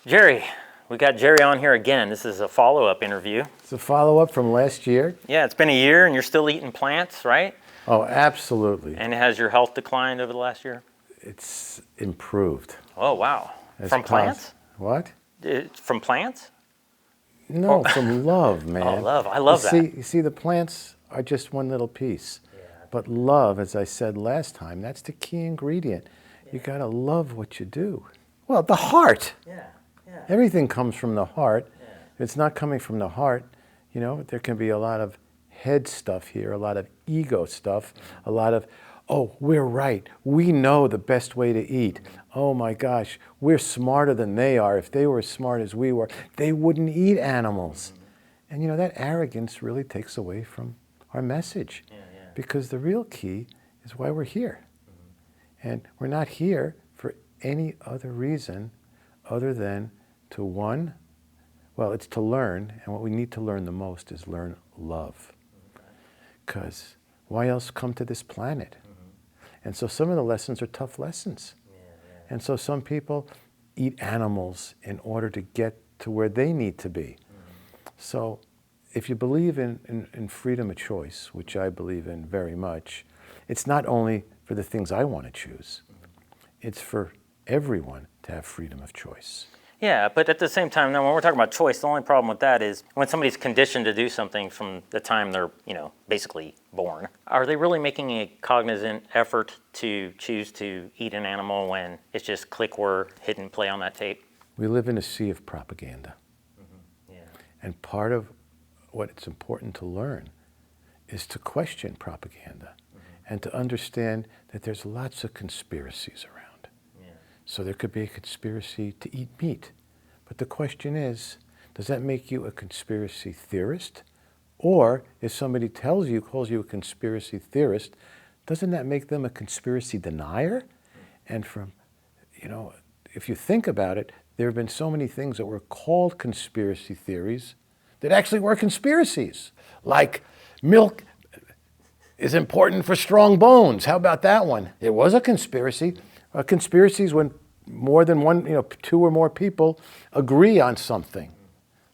Jerry, we got Jerry on here again. This is a follow-up interview. It's a follow-up from last year. Yeah, it's been a year and you're still eating plants, right? Oh, absolutely. And has your health declined over the last year? It's improved. Oh, wow. From plants? What? From plants? No, from love, man. Oh, love. I love that. You see, the plants are just one little piece. Yeah. But love, as I said last time, that's the key ingredient. Yeah. You got to love what you do. Well, the heart. Yeah. Yeah. Everything comes from the heart. Yeah. If it's not coming from the heart, you know, there can be a lot of head stuff here, a lot of ego stuff, a lot of, oh, we're right. We know the best way to eat. Oh my gosh, we're smarter than they are. If they were as smart as we were, they wouldn't eat animals. And you know, that arrogance really takes away from our message. Because the real key is why we're here. And we're not here for any other reason other than to it's to learn, and what we need to learn the most is learn love. Because why else come to this planet? And so some of the lessons are tough lessons. And so some people eat animals in order to get to where they need to be. So if you believe in freedom of choice, which I believe in very much, it's not only for the things I want to choose, it's for everyone to have freedom of choice. Yeah, but at the same time, now when we're talking about choice, the only problem with that is when somebody's conditioned to do something from the time they're, basically born, are they really making a cognizant effort to choose to eat an animal when it's just click or hit and play on that tape? We live in a sea of propaganda. And part of what it's important to learn is to question propaganda and to understand that there's lots of conspiracies around. So there could be a conspiracy to eat meat. But the question is, does that make you a conspiracy theorist? Or if somebody calls you a conspiracy theorist, doesn't that make them a conspiracy denier? And if you think about it, there have been so many things that were called conspiracy theories that actually were conspiracies. Like milk is important for strong bones. How about that one? It was a conspiracy. Conspiracies when more than one, two or more people agree on something.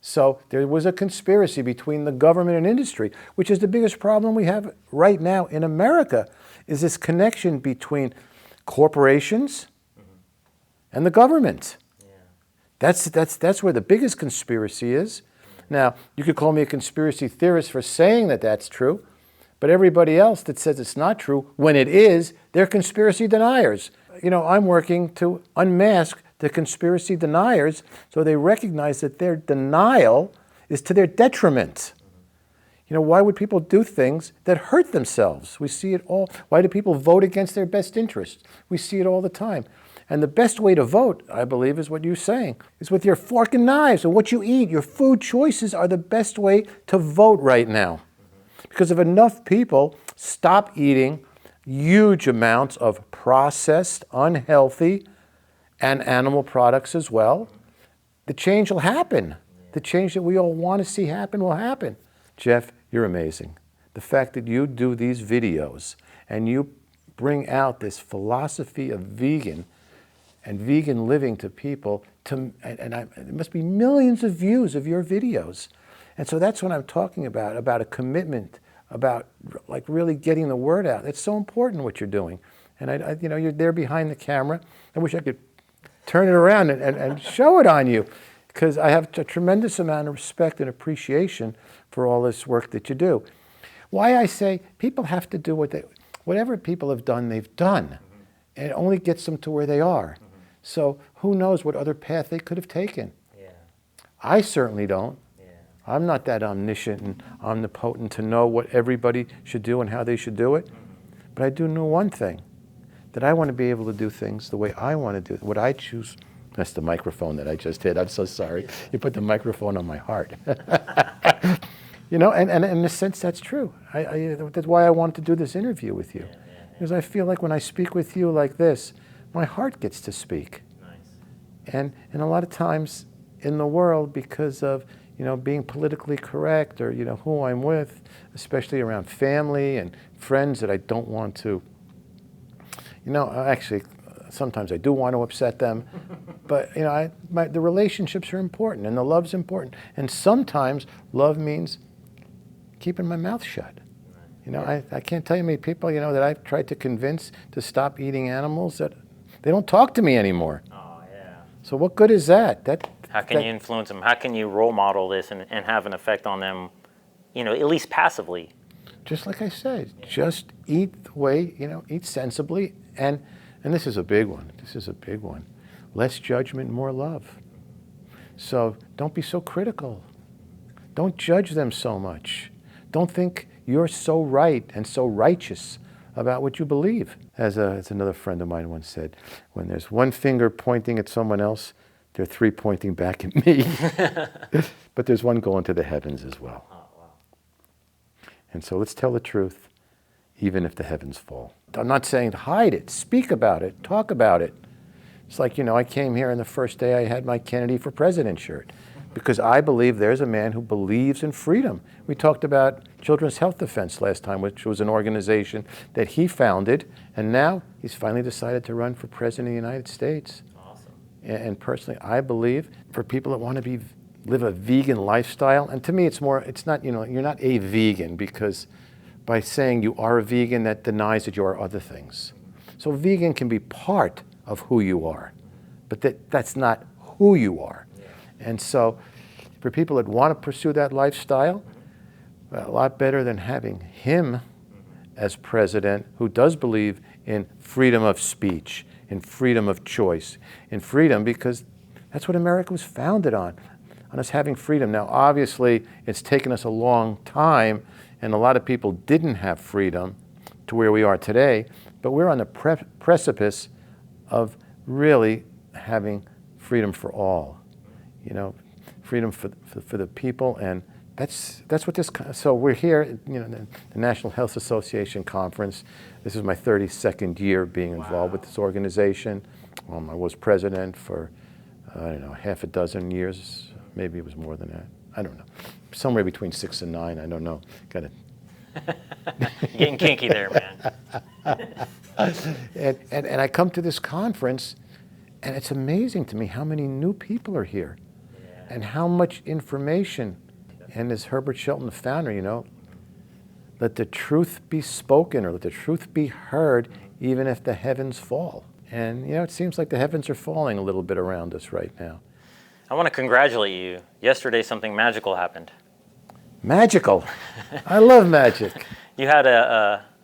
So there was a conspiracy between the government and industry, which is the biggest problem we have right now in America, is this connection between corporations and the government. That's where the biggest conspiracy is. Now, you could call me a conspiracy theorist for saying that that's true, but everybody else that says it's not true, when it is, they're conspiracy deniers. I'm working to unmask the conspiracy deniers so they recognize that their denial is to their detriment. Why would people do things that hurt themselves? We see it all. Why do people vote against their best interests? We see it all the time. And the best way to vote, I believe, is what you're saying, is with your fork and knives and what you eat. Your food choices are the best way to vote right now. Because if enough people stop eating huge amounts of processed, unhealthy, and animal products as well, the change will happen. The change that we all want to see happen will happen. Jeff, you're amazing. The fact that you do these videos and you bring out this philosophy of vegan and vegan living to people, there must be millions of views of your videos. And so that's what I'm talking about a commitment, about like really getting the word out. It's so important what you're doing. And you're there behind the camera. I wish I could turn it around and show it on you, because I have a tremendous amount of respect and appreciation for all this work that you do. Why I say people have to do whatever people have done, they've done. And it only gets them to where they are. So who knows what other path they could have taken. I certainly don't. I'm not that omniscient and omnipotent to know what everybody should do and how they should do it. But I do know one thing, that I want to be able to do things the way I want to do it, what I choose. That's the microphone that I just hit. I'm so sorry. You put the microphone on my heart. And in a sense, that's true. That's why I wanted to do this interview with you. Because I feel like when I speak with you like this, my heart gets to speak. And a lot of times in the world, because of being politically correct or, who I'm with, especially around family and friends that I don't want to, actually, sometimes I do want to upset them, but the relationships are important and the love's important. And sometimes love means keeping my mouth shut. I can't tell you how many people, that I've tried to convince to stop eating animals that they don't talk to me anymore. Oh, yeah. So what good is that? How can you influence them? How can you role model this and have an effect on them, at least passively? Just like I said, just eat the way, eat sensibly. And this is a big one. Less judgment, more love. So don't be so critical. Don't judge them so much. Don't think you're so right and so righteous about what you believe. As another friend of mine once said, when there's one finger pointing at someone else, there are three pointing back at me. But there's one going to the heavens as well. Oh, wow. And so let's tell the truth, even if the heavens fall. I'm not saying hide it. Speak about it. Talk about it. It's like, I came here and the first day I had my Kennedy for President shirt because I believe there's a man who believes in freedom. We talked about Children's Health Defense last time, which was an organization that he founded, and now he's finally decided to run for President of the United States. Awesome. And personally, I believe for people that want to live a vegan lifestyle, and to me it's not, you're not a vegan because by saying you are a vegan, that denies that you are other things. So vegan can be part of who you are, but that's not who you are. Yeah. And so for people that want to pursue that lifestyle, a lot better than having him as president who does believe in freedom of speech, in freedom of choice, in freedom because that's what America was founded on us having freedom. Now, obviously, it's taken us a long time, and a lot of people didn't have freedom to where we are today, but we're on the precipice of really having freedom for all, freedom for the people, and that's what this. So we're here, at, the National Health Association conference. This is my 32nd year being involved with this organization. I was president for half a dozen years. Maybe it was more than that. I don't know. Somewhere between 6 and 9. I don't know. Got it. Getting kinky there, man. And I come to this conference, and it's amazing to me how many new people are here, and how much information. And as Herbert Shelton, the founder, let the truth be spoken or let the truth be heard, even if the heavens fall. And it seems like the heavens are falling a little bit around us right now. I want to congratulate you. Yesterday, something magical happened. Magical? I love magic. You had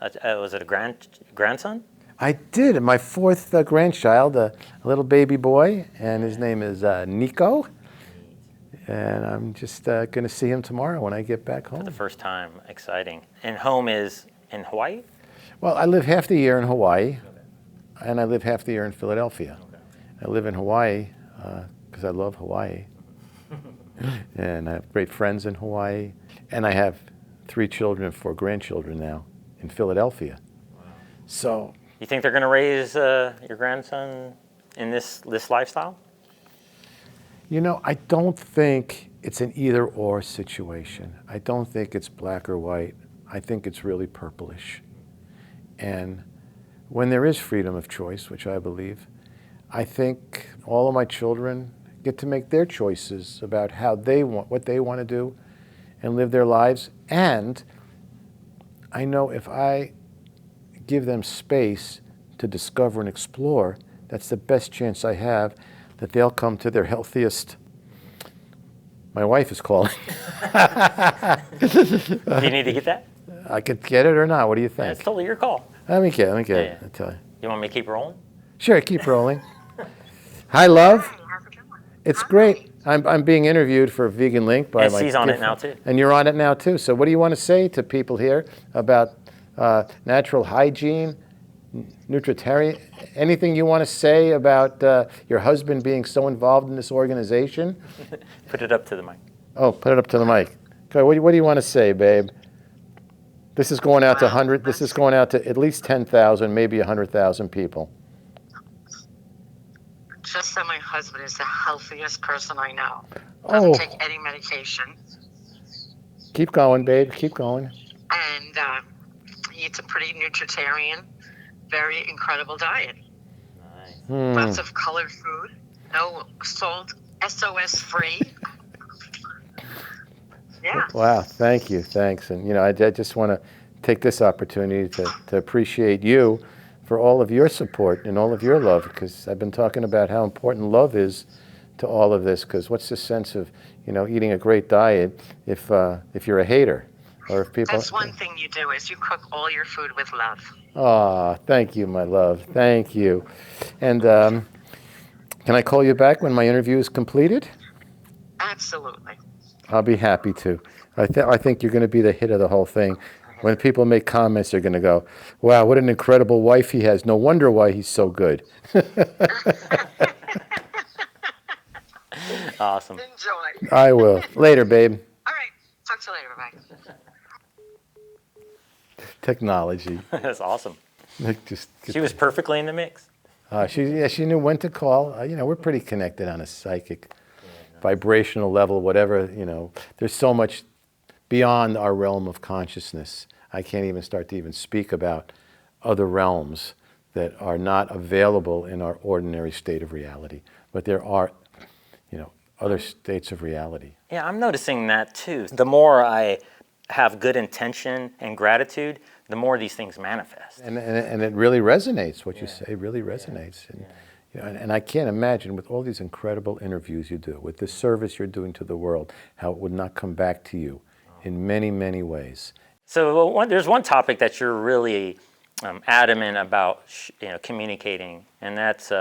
was it a grandson? I did. My fourth grandchild, a little baby boy, and his name is Nico. And I'm just going to see him tomorrow when I get back home. For the first time. Exciting. And home is in Hawaii? Well, I live half the year in Hawaii, and I live half the year in Philadelphia. Okay. I live in Hawaii because I love Hawaii. And I have great friends in Hawaii. And I have 3 children and 4 grandchildren now in Philadelphia. Wow. So, you think they're going to raise your grandson in this lifestyle? I don't think it's an either-or situation. I don't think it's black or white. I think it's really purplish. And when there is freedom of choice, which I believe, I think all of my children get to make their choices about what they want to do and live their lives. And I know if I give them space to discover and explore, that's the best chance I have that they'll come to their healthiest. My wife is calling. Do you need to get that? I could get it or not. What do you think? It's totally your call. Let me get it. I'll tell you. You want me to keep rolling? Sure, keep rolling. Hi, love. It's great. I'm being interviewed for VeganLinked by my she's on it now too. And you're on it now too. So what do you want to say to people here about natural hygiene, nutritarian? Anything you want to say about your husband being so involved in this organization? Put it up to the mic. Oh, put it up to the mic. Okay, what do you want to say, babe? This is going out to 100. This is going out to at least 10,000, maybe 100,000 people. Just that my husband is the healthiest person I know. Doesn't take any medication. Keep going, babe. Keep going. And he eats a pretty nutritarian, very incredible diet. Nice. lots of colored food, no salt, SOS free. Yeah. Wow, thank you, thanks. And you know, I just want to take this opportunity to appreciate you for all of your support and all of your love, because I've been talking about how important love is to all of this, because what's the sense of, you know, eating a great diet if you're a hater, or if people... That's one thing you do, is you cook all your food with love. Ah, thank you, my love, thank you. And can I call you back when my interview is completed? Absolutely. I'll be happy to. I think you're going to be the hit of the whole thing. When people make comments, they're going to go, wow, what an incredible wife he has. No wonder why he's so good. Awesome. Enjoy. I will. Later, babe. All right. Talk to you later. Bye-bye. Technology. That's awesome. Just, She was perfectly in the mix. she knew when to call. You know, we're pretty connected on a psychic, vibrational level, whatever, you know. There's so much beyond our realm of consciousness. I can't even start to even speak about other realms that are not available in our ordinary state of reality. But there are, you know, other states of reality. Yeah, I'm noticing that too. The more I have good intention and gratitude, the more these things manifest. And it really resonates, what you say really resonates. And, you know, and I can't imagine, with all these incredible interviews you do, with the service you're doing to the world, how it would not come back to you in many, many ways. So there's one topic that you're really adamant about, communicating, and that's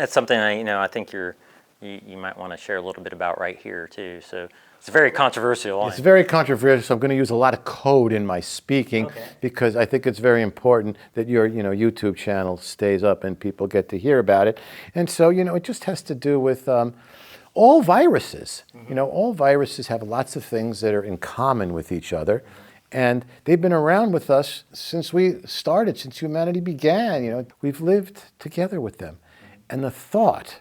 something I think you might want to share a little bit about right here too. So it's very controversial. It's very controversial, so I'm going to use a lot of code in my speaking, because I think it's very important that your YouTube channel stays up and people get to hear about it. And so, it just has to do with all viruses. All viruses have lots of things that are in common with each other. And they've been around with us since we started, since humanity began. We've lived together with them. And the thought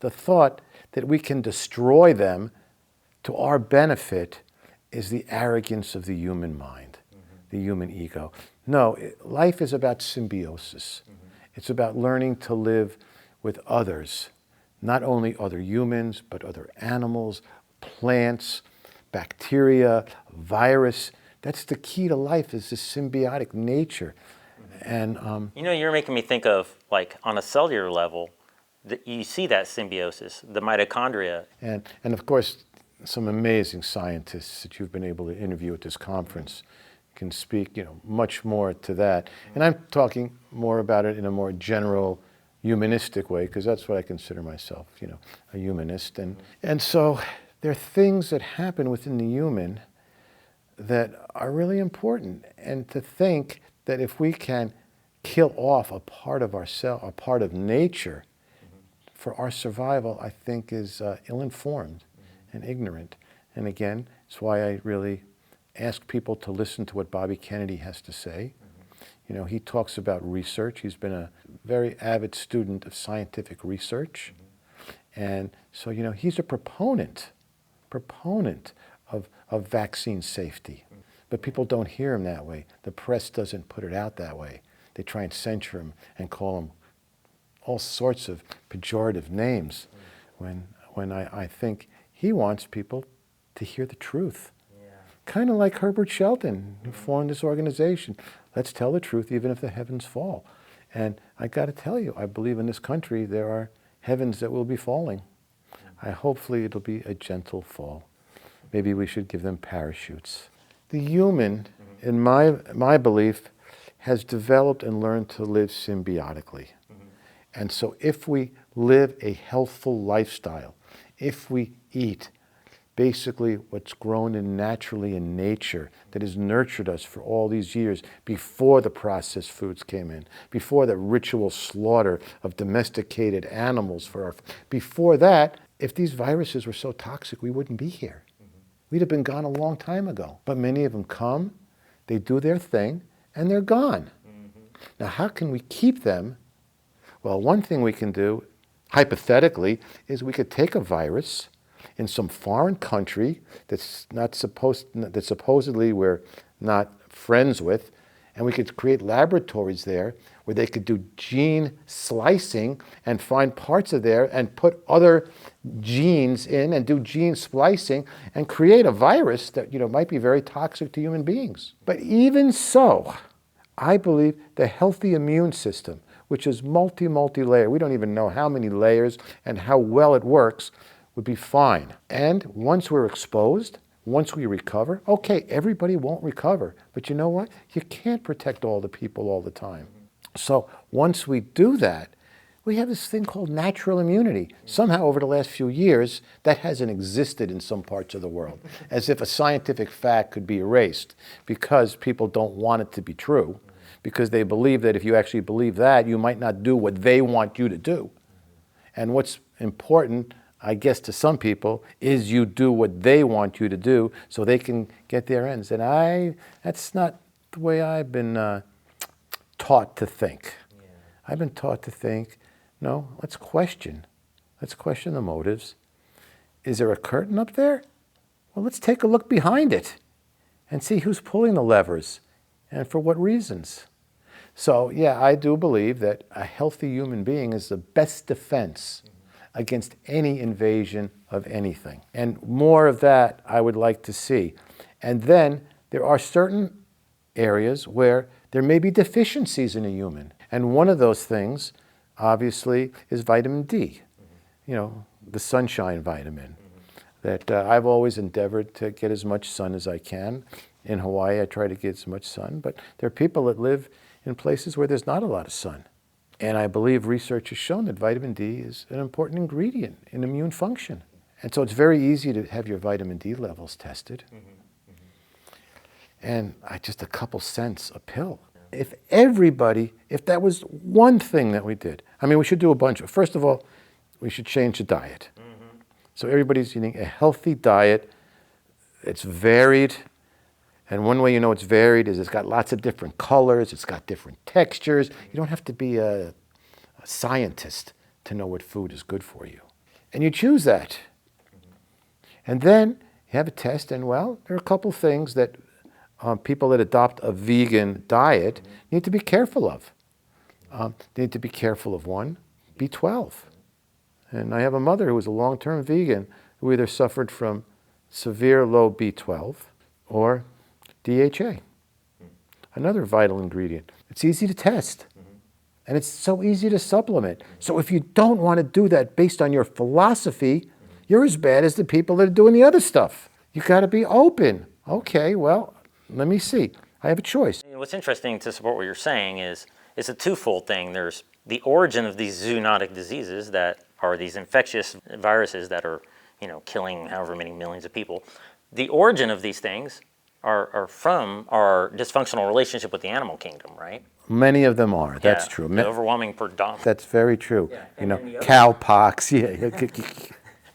that we can destroy them to our benefit is the arrogance of the human mind, the human ego. No, life is about symbiosis. It's about learning to live with others, not only other humans, but other animals, plants, bacteria, virus. That's the key to life, is this symbiotic nature. And you're making me think of, like, on a cellular level, you see that symbiosis, the mitochondria. And of course, some amazing scientists that you've been able to interview at this conference can speak, much more to that. And I'm talking more about it in a more general, humanistic way, because that's what I consider myself, a humanist. And so there are things that happen within the human that are really important. And to think that if we can kill off a part of ourselves, a part of nature, for our survival, I think is ill-informed and ignorant. And again, it's why I really ask people to listen to what Bobby Kennedy has to say. He talks about research. He's been a very avid student of scientific research. And so, he's a proponent of vaccine safety. But people don't hear him that way. The press doesn't put it out that way. They try and censure him and call him all sorts of pejorative names, when I think he wants people to hear the truth. Kind of like Herbert Shelton, who formed this organization. Let's tell the truth even if the heavens fall. And I got to tell you, I believe in this country there are heavens that will be falling. Hopefully it'll be a gentle fall. Maybe we should give them parachutes. The human, in my belief, has developed and learned to live symbiotically. And so if we live a healthful lifestyle, if we eat basically what's grown in naturally in nature, that has nurtured us for all these years before the processed foods came in, before the ritual slaughter of domesticated animals before that, if these viruses were so toxic, we wouldn't be here. We'd have been gone a long time ago. But many of them come, they do their thing, and they're gone. Now, how can we keep them? Well, one thing we can do, hypothetically, is we could take a virus in some foreign country that supposedly we're not friends with, and we could create laboratories there where they could do gene slicing and find parts of there and put other genes in and do gene splicing and create a virus that, might be very toxic to human beings. But even so, I believe the healthy immune system, which is multi-layer, we don't even know how many layers and how well it works, would be fine. And once we're exposed, once we recover, okay, everybody won't recover. But you know what? You can't protect all the people all the time. So once we do that, we have this thing called natural immunity. Somehow over the last few years, that hasn't existed in some parts of the world, as if a scientific fact could be erased because people don't want it to be true, because they believe that if you actually believe that, you might not do what they want you to do. And what's important, I guess, to some people, is you do what they want you to do so they can get their ends. And that's not the way I've been taught to think. Yeah. I've been taught to think, no, let's question. Let's question the motives. Is there a curtain up there? Well, let's take a look behind it and see who's pulling the levers and for what reasons. So, yeah, I do believe that a healthy human being is the best defense against any invasion of anything. And more of that I would like to see. And then there are certain areas where there may be deficiencies in a human. And one of those things, obviously, is vitamin D. The sunshine vitamin. That I've always endeavored to get as much sun as I can. In Hawaii, I try to get as much sun. But there are people that live in places where there's not a lot of sun. And I believe research has shown that vitamin D is an important ingredient in immune function. And so it's very easy to have your vitamin D levels tested. And just a couple cents a pill. If that was one thing that we did, we should do a bunch of, first of all, we should change the diet. So everybody's eating a healthy diet. It's varied. And one way you know it's varied is it's got lots of different colors, it's got different textures. You don't have to be a scientist to know what food is good for you. And you choose that. And then you have a test, and well, there are a couple things that people that adopt a vegan diet need to be careful of. They need to be careful of one, B12. And I have a mother who was a long-term vegan who either suffered from severe low B12 or DHA, another vital ingredient. It's easy to test, and it's so easy to supplement. So if you don't want to do that based on your philosophy, you're as bad as the people that are doing the other stuff. You got to be open. Okay, well, let me see. I have a choice. What's interesting to support what you're saying is it's a twofold thing. There's the origin of these zoonotic diseases that are these infectious viruses that are, killing however many millions of people. The origin of these things are from our dysfunctional relationship with the animal kingdom, right? Many of them are. That's true. The overwhelming predominant. That's very true. Yeah. Cowpox,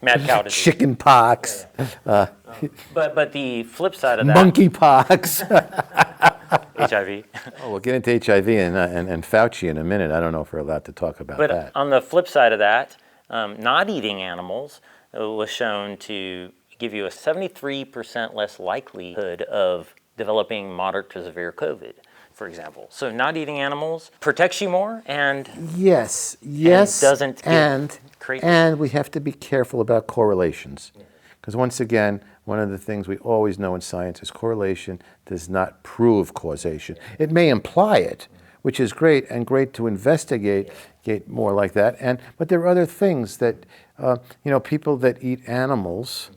mad cow disease. Chicken pox. But the flip side of that. Monkeypox. HIV. Oh, we'll get into HIV and Fauci in a minute. I don't know if we're allowed to talk about that. But on the flip side of that, not eating animals was shown to give you a 73% less likelihood of developing moderate to severe COVID, for example. So not eating animals protects you more and yes, and doesn't create. And we have to be careful about correlations. Because once again, one of the things we always know in science is correlation does not prove causation. It may imply it, which is great, and great to investigate get more like that. But there are other things that, people that eat animals,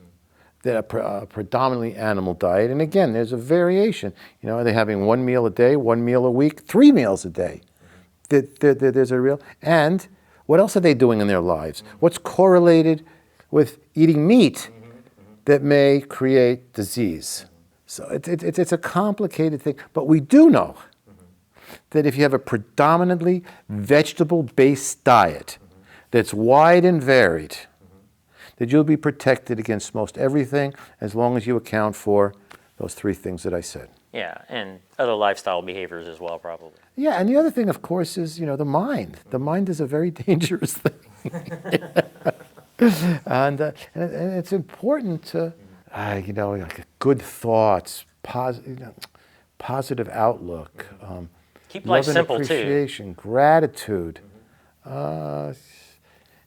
that are predominantly animal diet, and again, there's a variation. Are they having 1 meal a day, 1 meal a week, 3 meals a day? There's a real, and what else are they doing in their lives? What's correlated with eating meat that may create disease? So it's a complicated thing, but we do know that if you have a predominantly vegetable-based diet that's wide and varied, that you'll be protected against most everything as long as you account for those three things that I said. Yeah, and other lifestyle behaviors as well, probably. Yeah, and the other thing, of course, is, the mind. The mind is a very dangerous thing. and it's important to, good thoughts, positive outlook. Keep love life and simple, too. appreciation, gratitude,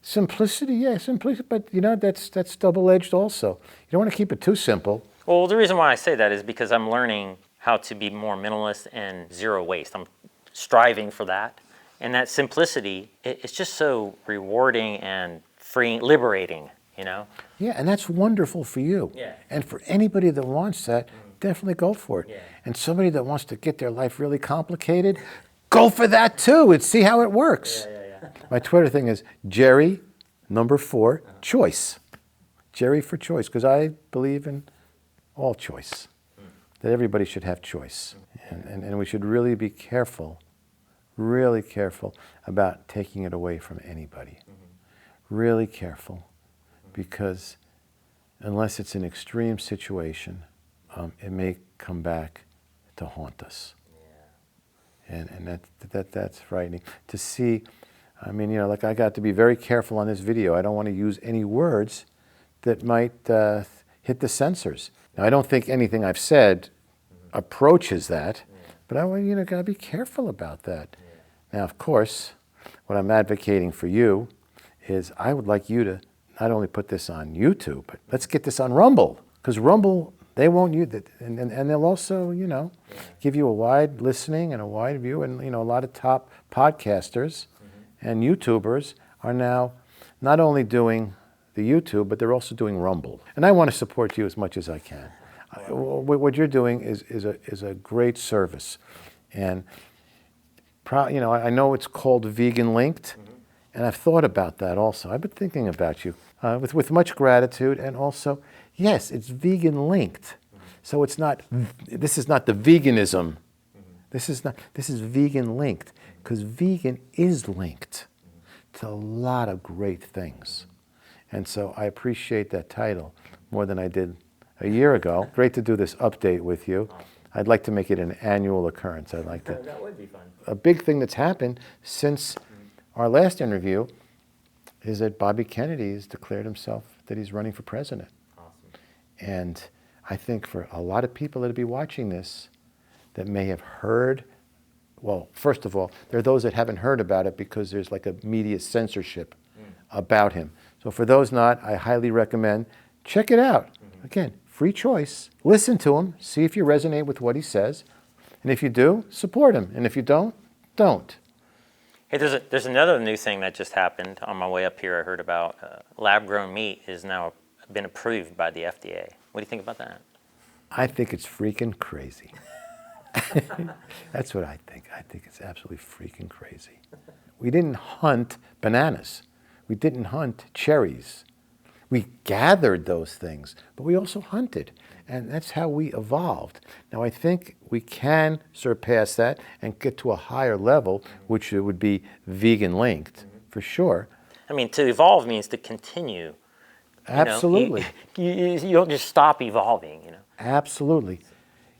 simplicity. Yeah, simplicity. But that's double-edged also. You don't want to keep it too simple. Well, the reason why I say that is because I'm learning how to be more minimalist and zero waste. I'm striving for that. And that simplicity, it's just so rewarding and freeing, liberating, Yeah, and that's wonderful for you. Yeah. And for anybody that wants that, definitely go for it. Yeah. And somebody that wants to get their life really complicated, go for that too and see how it works. Yeah. My Twitter thing is Jerry, number 4, choice. Jerry for choice, because I believe in all choice, that everybody should have choice. And we should really be careful, really careful about taking it away from anybody. Really careful, because unless it's an extreme situation, it may come back to haunt us. And that's frightening. To see, I mean, like I got to be very careful on this video. I don't want to use any words that might hit the censors. Now, I don't think anything I've said approaches that, but I want got to be careful about that. Now, of course, what I'm advocating for you is I would like you to not only put this on YouTube, but let's get this on Rumble, because Rumble, they won't use it, and they'll also, give you a wide listening and a wide view, and a lot of top podcasters and YouTubers are now not only doing the YouTube, but they're also doing Rumble. And I want to support you as much as I can. What you're doing is a great service, and I know it's called VeganLinked, and I've thought about that also. I've been thinking about you with much gratitude, and also, yes, it's vegan-linked. So it's not. This is not the veganism. This is vegan-linked, because vegan is linked to a lot of great things. And so I appreciate that title more than I did a year ago. Great to do this update with you. I'd like to make it an annual occurrence. I'd like to. That would be fun. A big thing that's happened since our last interview is that Bobby Kennedy has declared himself that he's running for president. Awesome. And I think for a lot of people that will be watching this that may have heard, well, first of all, there are those that haven't heard about it because there's like a media censorship about him. So for those not, I highly recommend, check it out. Again, free choice. Listen to him. See if you resonate with what he says. And if you do, support him. And if you don't, don't. Hey, there's another new thing that just happened on my way up here. I heard about lab-grown meat is now been approved by the FDA. What do you think about that? I think it's freaking crazy. That's what I think. I think it's absolutely freaking crazy. We didn't hunt bananas. We didn't hunt cherries. We gathered those things, but we also hunted. And that's how we evolved. Now, I think we can surpass that and get to a higher level, which would be vegan-linked, for sure. I mean, to evolve means to continue. Absolutely. You don't just stop evolving, Absolutely.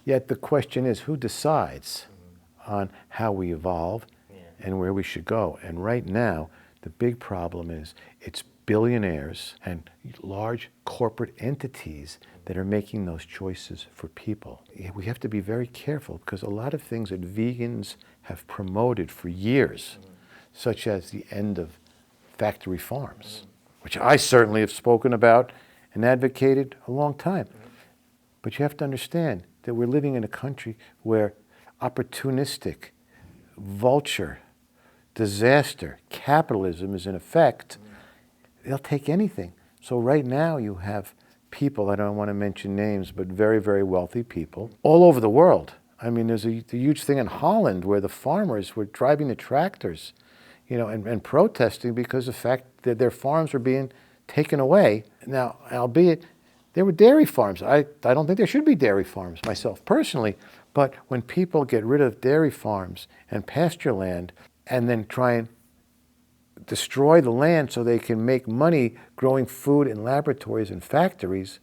Yet the question is, who decides on how we evolve and where we should go? And right now, the big problem is it's billionaires and large corporate entities that are making those choices for people. We have to be very careful, because a lot of things that vegans have promoted for years, such as the end of factory farms, which I certainly have spoken about and advocated a long time. But you have to understand that we're living in a country where opportunistic, vulture, disaster, capitalism is in effect. They'll take anything. So right now you have people, I don't want to mention names, but very, very wealthy people all over the world. I mean, there's a huge thing in Holland where the farmers were driving the tractors, and protesting because of the fact that their farms were being taken away. Now, albeit there were dairy farms. I don't think there should be dairy farms myself personally, but when people get rid of dairy farms and pasture land and then try and destroy the land so they can make money growing food in laboratories and factories,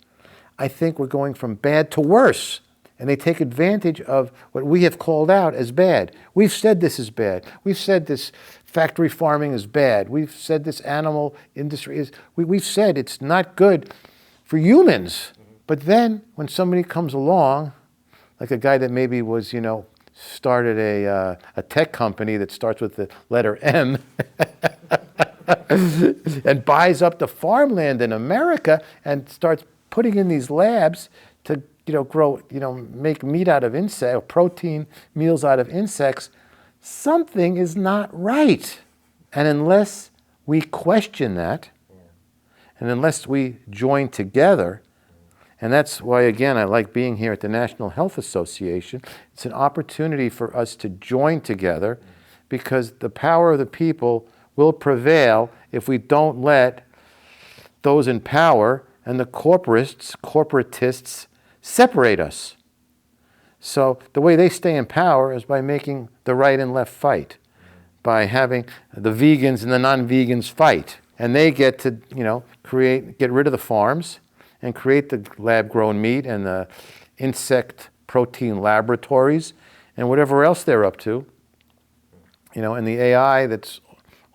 I think we're going from bad to worse. And they take advantage of what we have called out as bad. We've said this is bad. We've said this factory farming is bad. We've said this animal industry is, we've said it's not good for humans. But then when somebody comes along, like a guy that maybe was, started a tech company that starts with the letter M and buys up the farmland in America and starts putting in these labs to grow, make meat out of insects, or protein meals out of insects, something is not right. And unless we question that, and unless we join together, and that's why, again, I like being here at the National Health Association. It's an opportunity for us to join together, because the power of the people will prevail if we don't let those in power and the corporatists separate us. So the way they stay in power is by making the right and left fight, by having the vegans and the non-vegans fight. And they get to, get rid of the farms and create the lab-grown meat and the insect protein laboratories and whatever else they're up to. And the AI that's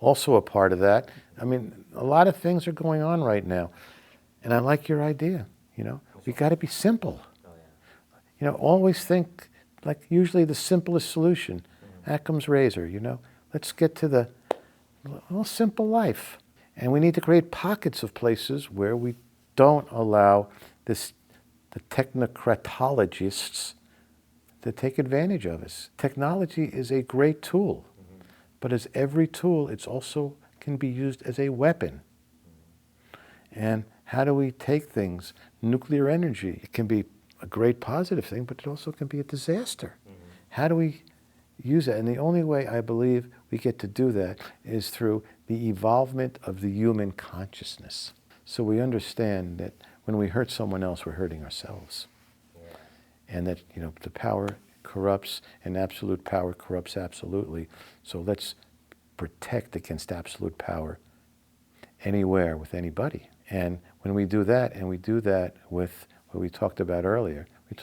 also a part of that. I mean, a lot of things are going on right now. And I like your idea, We got to be simple. Always think, like, usually the simplest solution. Occam's razor, Let's get to the simple life. And we need to create pockets of places where we don't allow the technocratologists to take advantage of us. Technology is a great tool, but as every tool, it's also can be used as a weapon. And how do we take things? Nuclear energy, it can be a great positive thing, but it also can be a disaster. How do we use it? And the only way I believe we get to do that is through the evolvement of the human consciousness. So we understand that when we hurt someone else, we're hurting ourselves. And that, the power corrupts, and absolute power corrupts absolutely. So let's protect against absolute power anywhere with anybody. And when we do that, and we do that with what we talked about earlier, we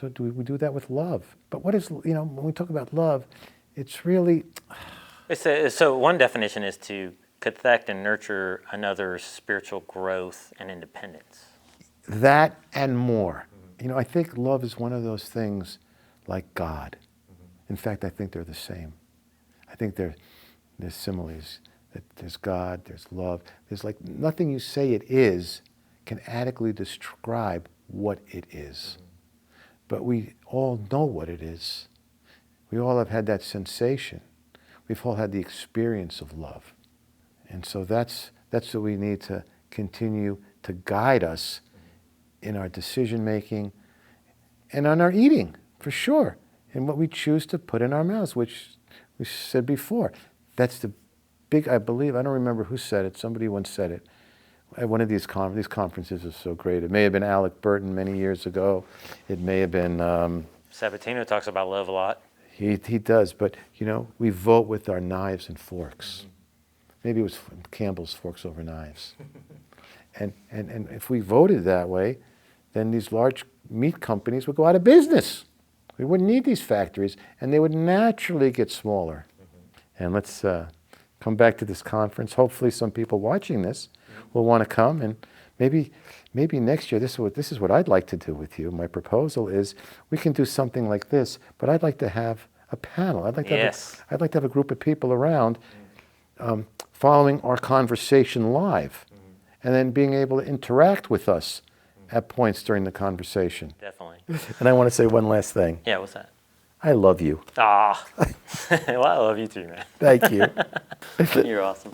do that with love. But what is, when we talk about love, it's really... So one definition is to protect and nurture another's spiritual growth and independence. That and more. I think love is one of those things like God. In fact, I think they're the same. I think there's similes. That there's God, there's love. There's like nothing you say it is can adequately describe what it is. But we all know what it is. We all have had that sensation. We've all had the experience of love. And so that's what we need to continue to guide us in our decision making and on our eating, for sure, and what we choose to put in our mouths, which we said before. That's the big, I believe, I don't remember who said it, somebody once said it at one of these conferences is so great. It may have been Alec Burton many years ago. It may have been... Sabatino talks about love a lot. He does, but we vote with our knives and forks. Maybe it was Campbell's Forks Over Knives. And if we voted that way, then these large meat companies would go out of business. We wouldn't need these factories, and they would naturally get smaller. And let's come back to this conference. Hopefully some people watching this will want to come, and maybe next year, this is what I'd like to do with you. My proposal is we can do something like this, but I'd like to have a panel. I'd like to have a group of people around following our conversation live, and then being able to interact with us at points during the conversation. Definitely. And I want to say one last thing. Yeah, what's that? I love you. Well, I love you too, man. Thank you. You're awesome.